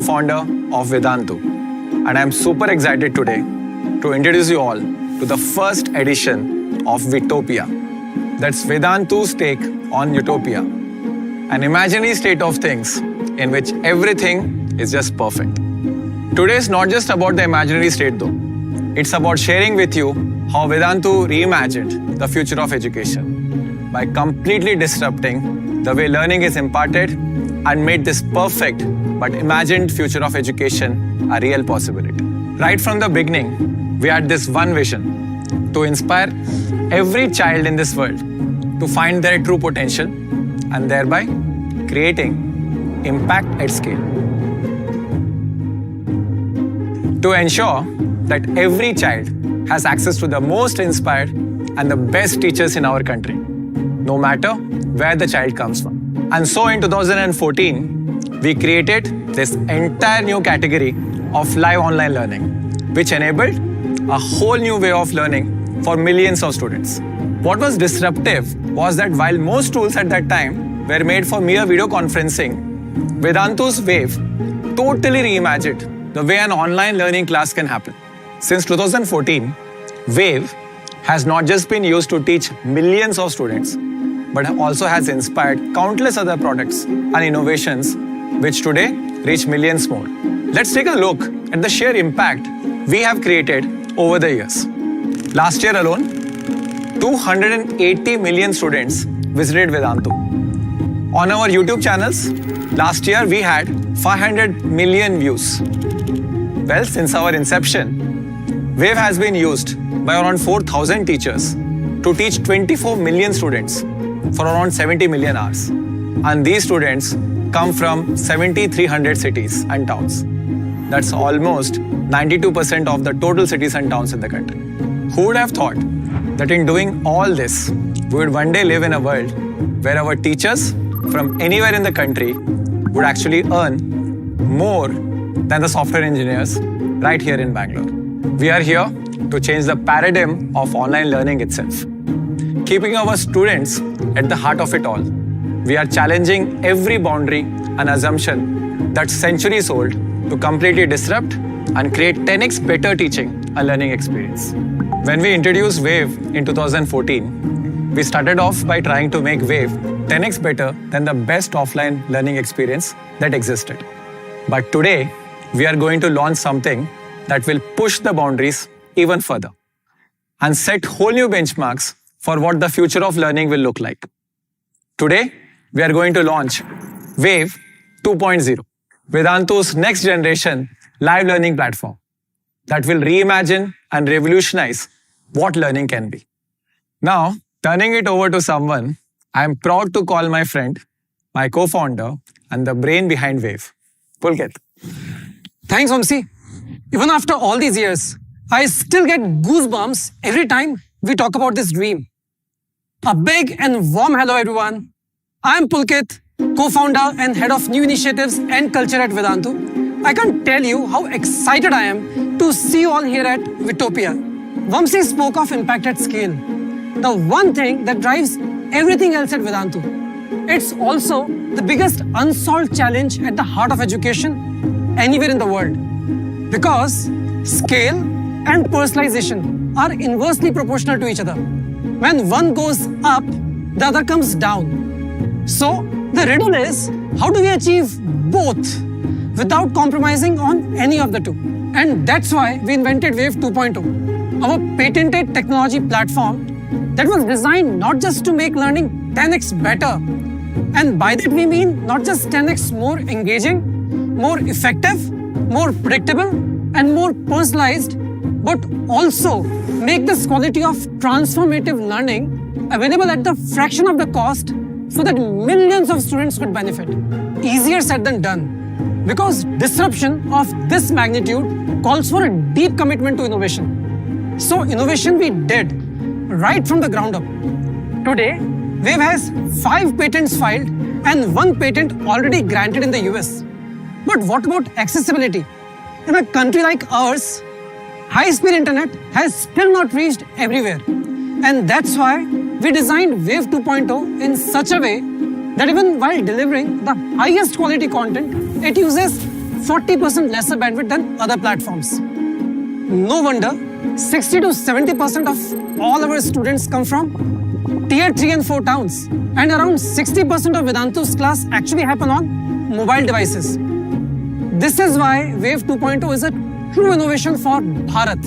co-founder of Vedantu, and I'm super excited today to introduce you all to the first edition of VTopia. That's Vedantu's take on utopia, an imaginary state of things in which everything is just perfect. Today is not just about the imaginary state though. It's about sharing with you how Vedantu reimagined the future of education by completely disrupting the way learning is imparted and made this perfect but imagined future of education a real possibility. Right from the beginning, we had this one vision: to inspire every child in this world to find their true potential and thereby creating impact at scale. To ensure that every child has access to the most inspired and the best teachers in our country, no matter where the child comes from. And so in 2014, we created this entire new category of live online learning, which enabled a whole new way of learning for millions of students. What was disruptive was that while most tools at that time were made for mere video conferencing, Vedantu's Wave totally reimagined the way an online learning class can happen. Since 2014, Wave has not just been used to teach millions of students, but also has inspired countless other products and innovations which today reach millions more. Let's take a look at the sheer impact we have created over the years. Last year alone, 280 million students visited Vedantu. On our YouTube channels, last year we had 500 million views. Well, since our inception, Wave has been used by around 4,000 teachers to teach 24 million students for around 70 million hours. And these students come from 7,300 cities and towns. That's almost 92% of the total cities and towns in the country. Who would have thought that in doing all this, we would one day live in a world where our teachers from anywhere in the country would actually earn more than the software engineers right here in Bangalore. We are here to change the paradigm of online learning itself. Keeping our students at the heart of it all, we are challenging every boundary and assumption that's centuries old to completely disrupt and create 10x better teaching and learning experience. When we introduced Wave in 2014, we started off by trying to make Wave 10x better than the best offline learning experience that existed. But today, we are going to launch something that will push the boundaries even further and set whole new benchmarks for what the future of learning will look like. Today, we are going to launch Wave 2.0, Vedantu's next generation live learning platform that will reimagine and revolutionize what learning can be. Now, turning it over to someone I am proud to call my friend, my co-founder, and the brain behind Wave, Pulkit. Thanks, Vamsi. Even after all these years, I still get goosebumps every time we talk about this dream. A big and warm hello, everyone. I'm Pulkit, co-founder and head of new initiatives and culture at Vedantu. I can't tell you how excited I am to see you all here at VTopia. Vamsi spoke of impact at scale, the one thing that drives everything else at Vedantu. It's also the biggest unsolved challenge at the heart of education anywhere in the world. Because scale and personalization are inversely proportional to each other. When one goes up, the other comes down. So the riddle is, how do we achieve both without compromising on any of the two? And that's why we invented Wave 2.0, our patented technology platform that was designed not just to make learning 10x better. And by that we mean not just 10x more engaging, more effective, more predictable, and more personalized, but also make this quality of transformative learning available at the fraction of the cost so that millions of students could benefit. Easier said than done, because disruption of this magnitude calls for a deep commitment to innovation. So innovation we did right from the ground up. Today, Wave has 5 patents filed and 1 patent already granted in the US. But what about accessibility? In a country like ours, high-speed internet has still not reached everywhere. And that's why we designed Wave 2.0 in such a way that even while delivering the highest quality content, it uses 40% lesser bandwidth than other platforms. No wonder 60 to 70% of all our students come from tier 3 and 4 towns, and around 60% of Vedantu's class actually happen on mobile devices. This is why Wave 2.0 is a true innovation for Bharat,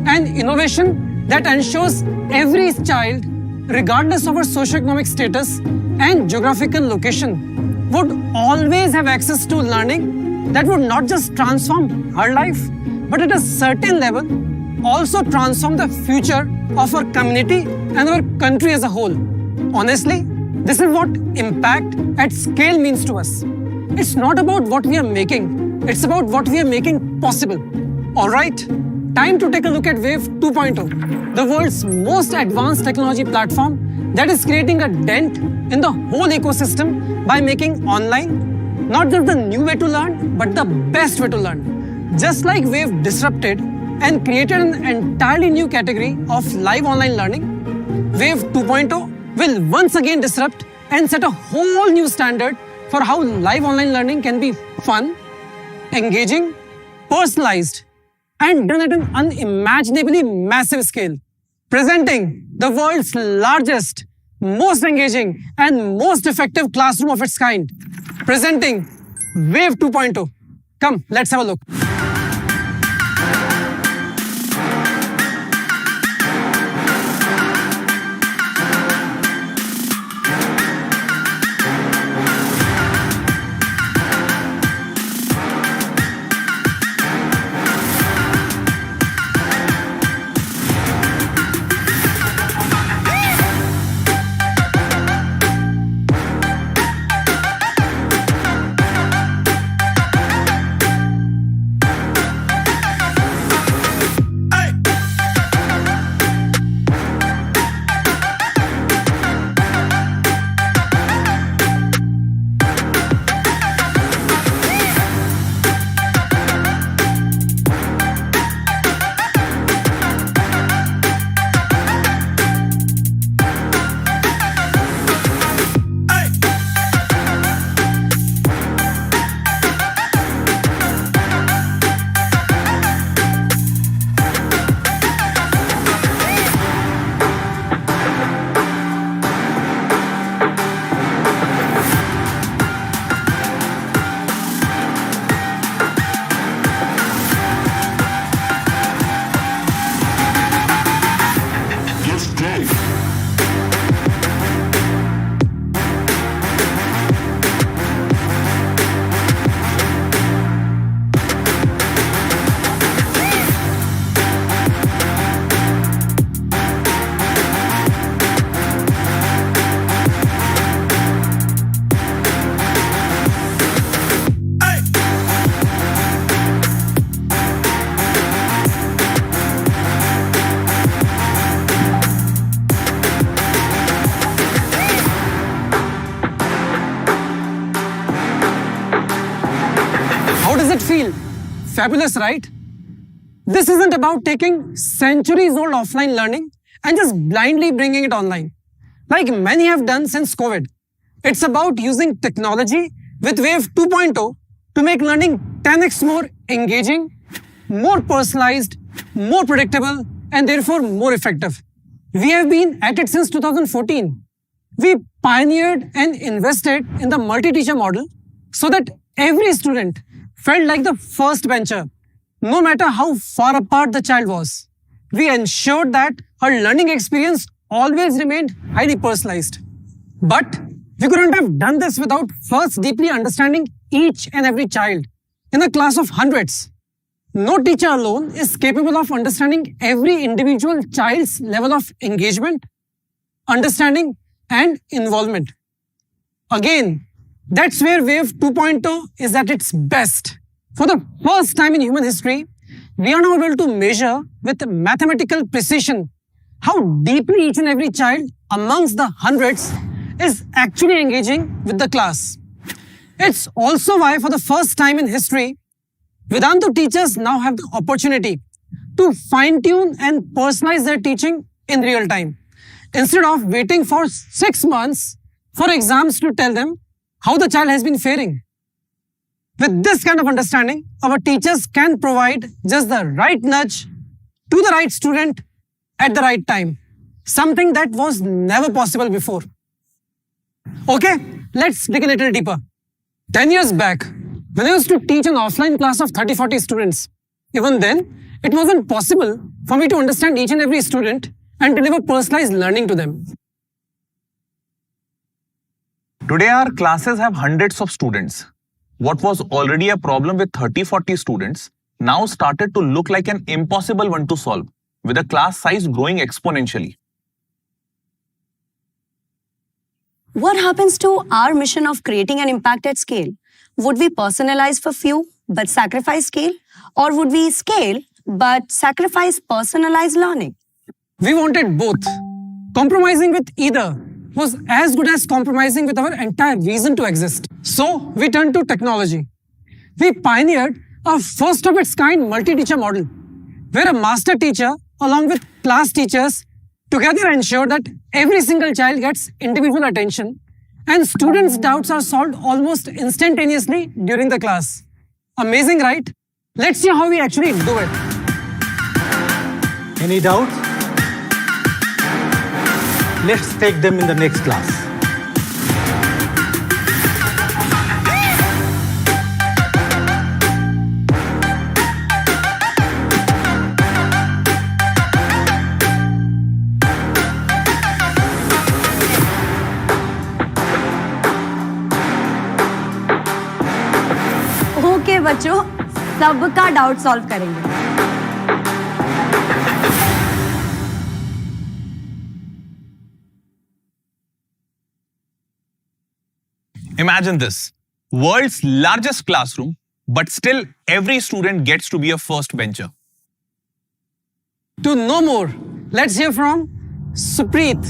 an innovation that ensures every child, regardless of her socioeconomic status and geographical location, would always have access to learning that would not just transform her life, but at a certain level also transform the future of our community and our country as a whole. Honestly, this is what impact at scale means to us. It's not about what we are making, it's about what we are making possible. Alright, time to take a look at Wave 2.0, the world's most advanced technology platform that is creating a dent in the whole ecosystem by making online not just the new way to learn, but the best way to learn. Just like Wave disrupted and created an entirely new category of live online learning, Wave 2.0 will once again disrupt and set a whole new standard for how live online learning can be fun, engaging, personalized, and done at an unimaginably massive scale. Presenting the world's largest, most engaging, and most effective classroom of its kind. Presenting Wave 2.0. Come, let's have a look. How does it feel? Fabulous, right? This isn't about taking centuries-old offline learning and just blindly bringing it online, like many have done since COVID. It's about using technology with Wave 2.0 to make learning 10x more engaging, more personalized, more predictable, and therefore more effective. We have been at it since 2014. We pioneered and invested in the multi-teacher model so that every student felt like the first bencher, no matter how far apart the child was. We ensured that her learning experience always remained highly personalized. But we couldn't have done this without first deeply understanding each and every child in a class of hundreds. No teacher alone is capable of understanding every individual child's level of engagement, understanding, and involvement. Again, that's where Wave 2.0 is at its best. For the first time in human history, we are now able to measure with mathematical precision how deeply each and every child amongst the hundreds is actually engaging with the class. It's also why for the first time in history, Vedantu teachers now have the opportunity to fine-tune and personalize their teaching in real time, instead of waiting for 6 months for exams to tell them how the child has been faring. With this kind of understanding, our teachers can provide just the right nudge to the right student at the right time. Something that was never possible before. Okay, let's dig a little deeper. 10 years back, when I used to teach an offline class of 30-40 students, even then, it wasn't possible for me to understand each and every student and deliver personalized learning to them. Today, our classes have hundreds of students. What was already a problem with 30-40 students now started to look like an impossible one to solve, with the class size growing exponentially. What happens to our mission of creating an impact at scale? Would we personalize for few but sacrifice scale? Or would we scale but sacrifice personalized learning? We wanted both. Compromising with either was as good as compromising with our entire reason to exist. So we turned to technology. We pioneered a first of its kind multi-teacher model, where a master teacher along with class teachers together ensure that every single child gets individual attention and students' doubts are solved almost instantaneously during the class. Amazing, right? Let's see how we actually do it. Any doubts? Let's take them in the next class. Okay बच्चों, सबका doubt solve करेंगे. Imagine this, world's largest classroom, but still every student gets to be a first bencher. To know more, let's hear from Supreet.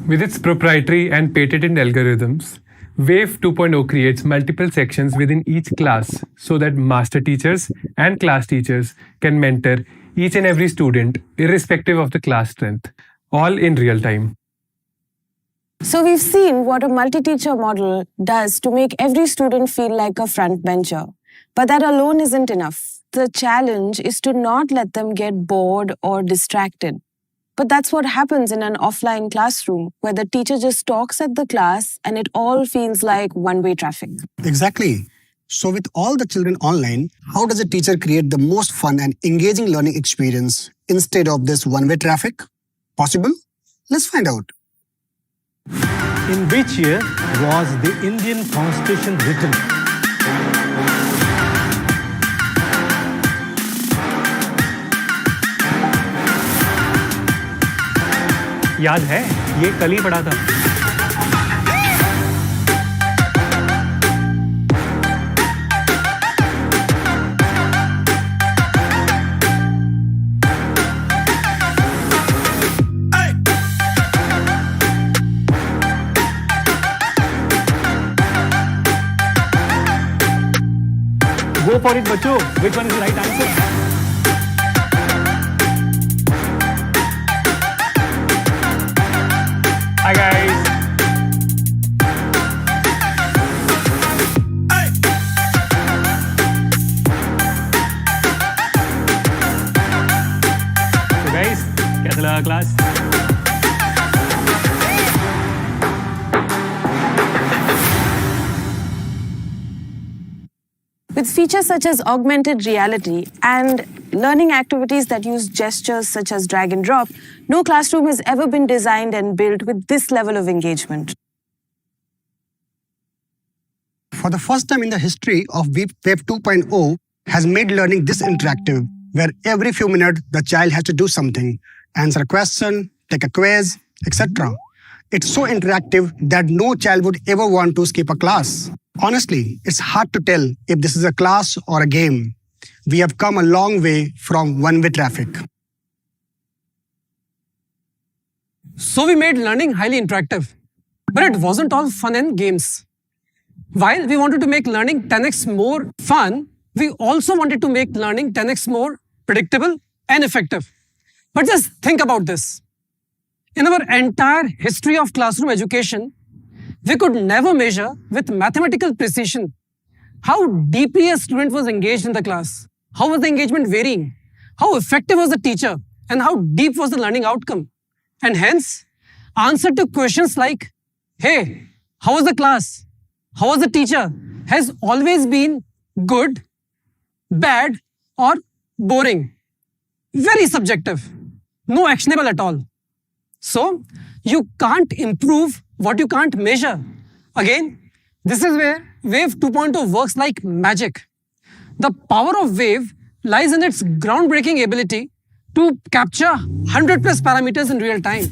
With its proprietary and patented algorithms, Wave 2.0 creates multiple sections within each class so that master teachers and class teachers can mentor each and every student irrespective of the class strength, all in real time. So we've seen what a multi-teacher model does to make every student feel like a front bencher. But that alone isn't enough. The challenge is to not let them get bored or distracted. But that's what happens in an offline classroom, where the teacher just talks at the class and it all feels like one-way traffic. Exactly. So with all the children online, how does a teacher create the most fun and engaging learning experience instead of this one-way traffic? Possible? Let's find out. In which year was the Indian Constitution written? याद है, ये कल ही पढ़ा था. Go for it, बच्चों. Which one is the right answer? Hi guys. So guys, कैसा लगा class? With features such as augmented reality and learning activities that use gestures such as drag and drop, no classroom has ever been designed and built with this level of engagement. For the first time in the history of Web 2.0 has made learning this interactive, where every few minutes the child has to do something, answer a question, take a quiz, etc. It's so interactive that no child would ever want to skip a class. Honestly, it's hard to tell if this is a class or a game. We have come a long way from one-way traffic. So we made learning highly interactive. But it wasn't all fun and games. While we wanted to make learning 10x more fun, we also wanted to make learning 10x more predictable and effective. But just think about this. In our entire history of classroom education, we could never measure with mathematical precision how deeply a student was engaged in the class, how was the engagement varying, how effective was the teacher, and how deep was the learning outcome. And hence, answer to questions like, hey, how was the class? How was the teacher? Has always been good, bad, or boring. Very subjective. No actionable at all. So, you can't improve what you can't measure. Again, this is where Wave 2.0 works like magic. The power of Wave lies in its groundbreaking ability to capture 100 plus parameters in real time.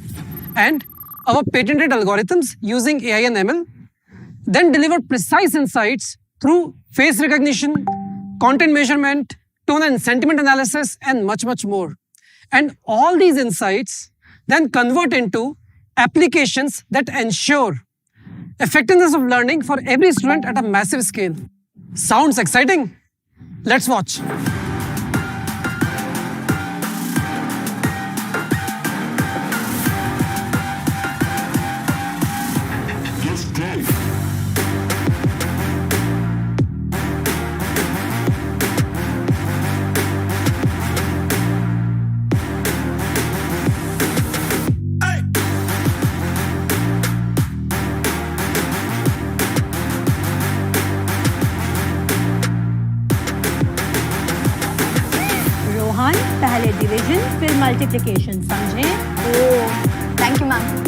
And our patented algorithms using AI and ML then deliver precise insights through face recognition, content measurement, tone and sentiment analysis, and much, much more. And all these insights then convert into applications that ensure effectiveness of learning for every student at a massive scale. Sounds exciting? Let's watch. Rohan पहले division फिर multiplication समझे? Oh, thank you, ma'am.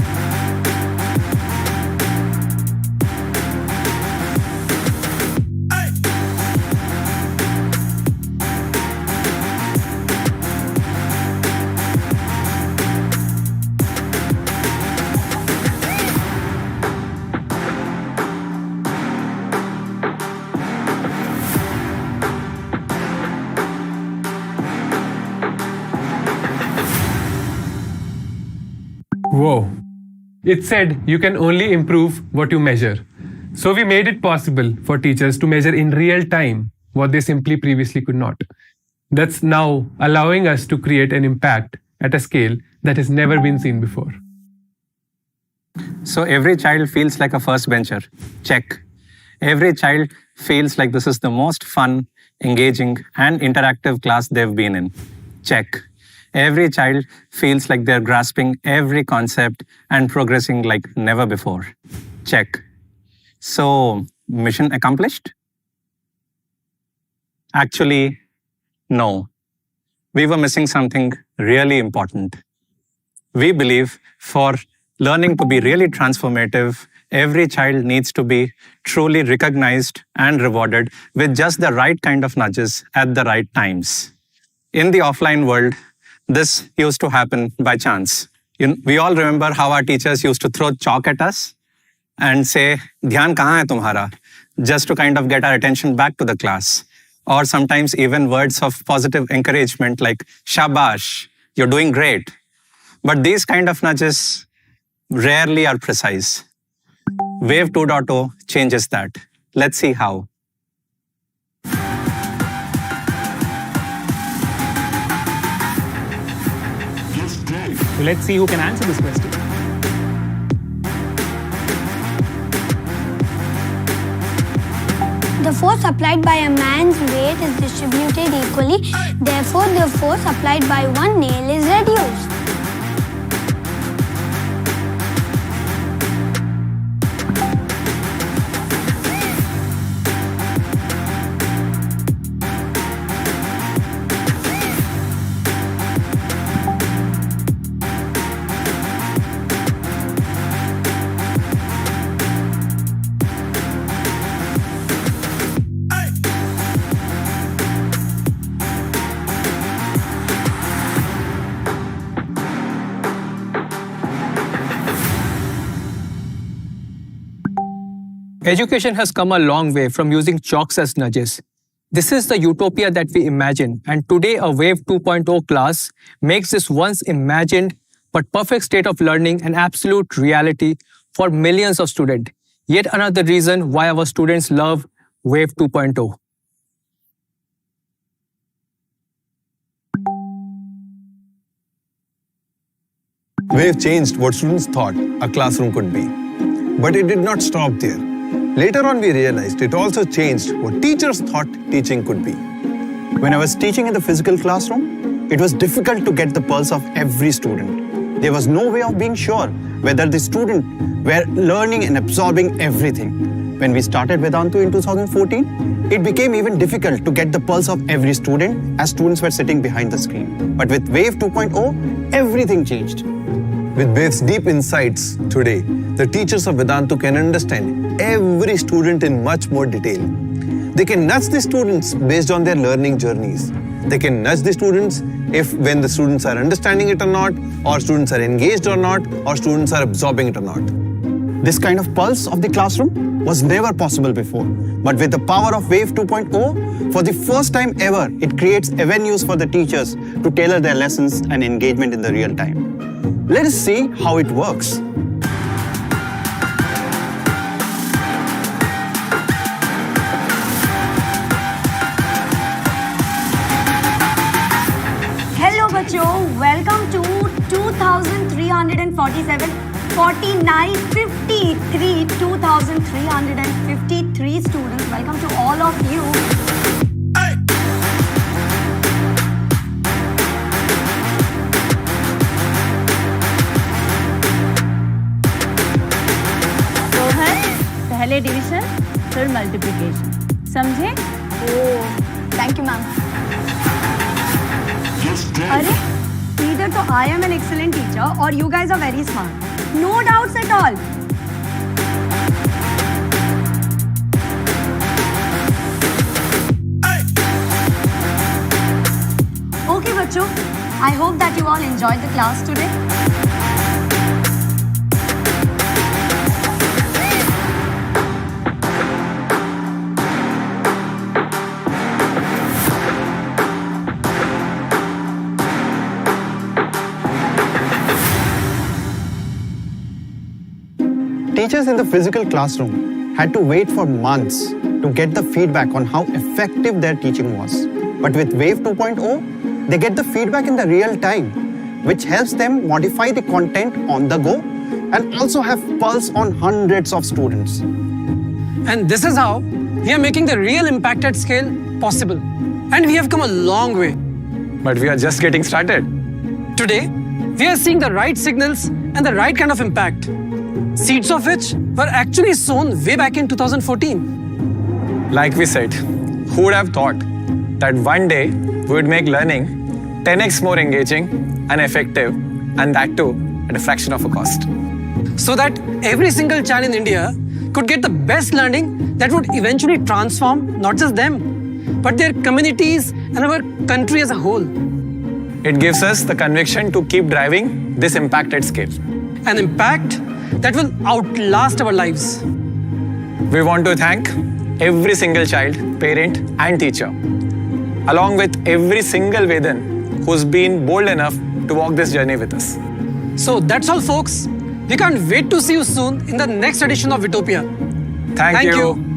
Whoa. It said you can only improve what you measure. So we made it possible for teachers to measure in real time what they simply previously could not. That's now allowing us to create an impact at a scale that has never been seen before. So every child feels like a first bencher. Check. Every child feels like this is the most fun, engaging, and interactive class they've been in. Check. Every child feels like they're grasping every concept and progressing like never before. Check. So, mission accomplished? Actually, no. We were missing something really important. We believe for learning to be really transformative, every child needs to be truly recognized and rewarded with just the right kind of nudges at the right times. In the offline world, this used to happen by chance. We all remember how our teachers used to throw chalk at us and say, "Dhyan kahan hai tumhara?" just to kind of get our attention back to the class. Or sometimes even words of positive encouragement like, "Shabash, you're doing great." But these kind of nudges rarely are precise. Wave 2.0 changes that. Let's see how. So let's see who can answer this question. The force applied by a man's weight is distributed equally. Therefore, the force applied by one nail is reduced. Education has come a long way from using chalks as nudges. This is the utopia that we imagine, and today a Wave 2.0 class makes this once imagined but perfect state of learning an absolute reality for millions of students. Yet another reason why our students love Wave 2.0. Wave changed what students thought a classroom could be. But it did not stop there. Later on, we realized it also changed what teachers thought teaching could be. When I was teaching in the physical classroom, it was difficult to get the pulse of every student. There was no way of being sure whether the students were learning and absorbing everything. When we started Vedantu in 2014, it became even difficult to get the pulse of every student as students were sitting behind the screen. But with Wave 2.0, everything changed. With Wave's deep insights today, the teachers of Vedantu can understand every student in much more detail. They can nudge the students based on their learning journeys. They can nudge the students when the students are understanding it or not, or students are engaged or not, or students are absorbing it or not. This kind of pulse of the classroom was never possible before. But with the power of Wave 2.0, for the first time ever, it creates avenues for the teachers to tailor their lessons and engagement in the real time. Let us see how it works. Hello, बच्चों. Welcome to 2,347, 49, 53, 2,353 students. Welcome to all of you. Rohan, पहले division फिर multiplication, समझे? Thank you, ma'am. अरे, either तो I am an excellent teacher or you guys are very smart. No doubts at all. Okay, बच्चों. I hope that you all enjoyed the class today. Teachers in the physical classroom had to wait for months to get the feedback on how effective their teaching was. But with Wave 2.0, they get the feedback in the real time, which helps them modify the content on the go and also have pulse on hundreds of students. And this is how we are making the real impact at scale possible. And we have come a long way. But we are just getting started. Today, we are seeing the right signals and the right kind of impact, seeds of which were actually sown way back in 2014. Like we said, who would have thought that one day we would make learning 10x more engaging and effective, and that too at a fraction of a cost. So that every single child in India could get the best learning that would eventually transform not just them, but their communities and our country as a whole. It gives us the conviction to keep driving this impact at scale. An impact that will outlast our lives. We want to thank every single child, parent and teacher, along with every single Vedan who's been bold enough to walk this journey with us. So that's all, folks. We can't wait to see you soon in the next edition of VTopia. Thank you.